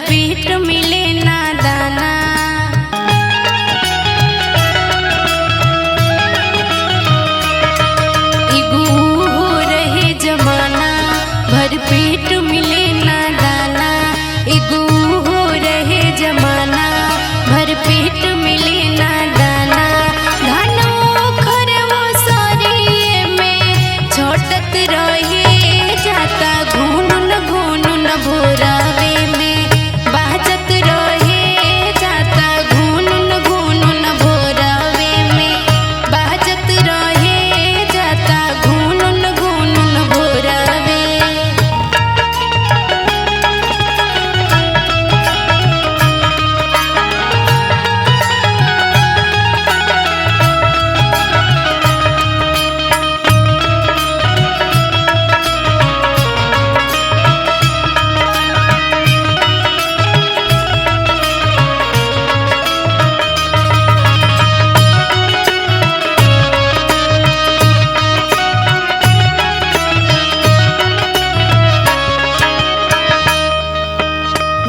पेट मिले ना दाना। एगो हो रहे जमाना भर पेट मिले ना दाना। एगो हो रहे जमाना भर पेट मिले ना दाना। घानो खरवो सरिये में छोटत रहे जाता घूनुन घूनुन भोरावे में बाजत रहे जाता घूनुन घूनुन भोरावे में बाजत रहे जाता घूनुन घूनुन भोरावे।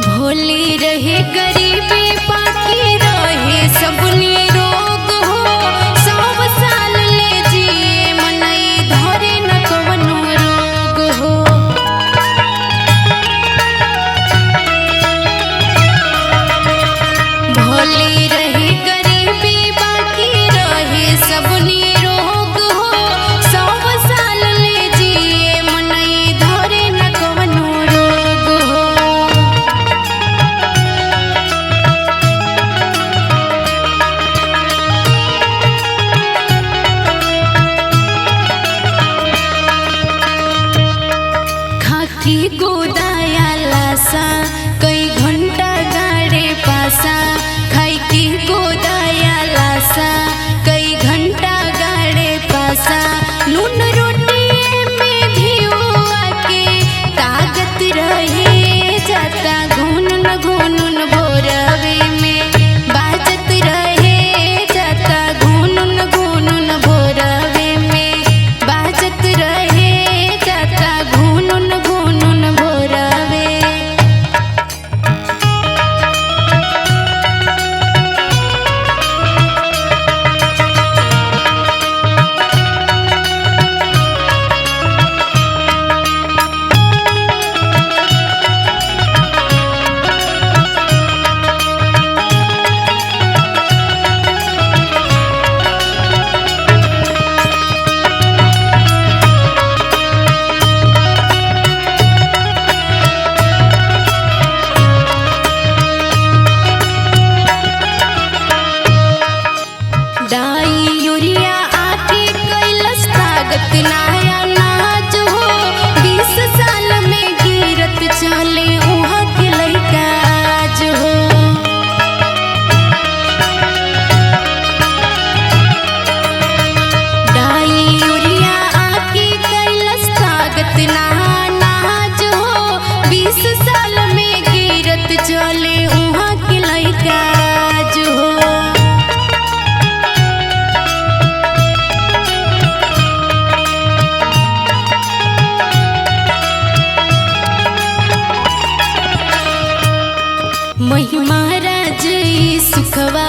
भोली रहे गरीबी बाकी रहे सबनी रोग हो। 100 साल ले जिए मनई धरे न कवनो रोग हो। भोली रहे गरीबी बाकी रहे सबनी रोग हो। 100 साल ले जिए मनई धरे न कवनो रोग हो। खाकी गोदाया लासा कई घंटा गाड़े पासा। खाई की गोदाया लासा कई घंटा गाड़े पासा। नून रोटी में घिउआ के ताकत रहे जाता घूनुन घूनुन भोरवे में बाजत रहे जाता घूनुन घूनुन भोरवे में बाजत रहे जाता घूनुन घूनुन भोरवे। डाई यूरिया आके कैलस ताकत नाया नाज हो। 20 साल में गिरत चले उहाँ के लइका आज हो। डाई यूरिया आके कैलस ताकत नाया नाज हो। 20 साल में गिरत चले उहाँ के लइका आज हो। महिमा राज सुखवा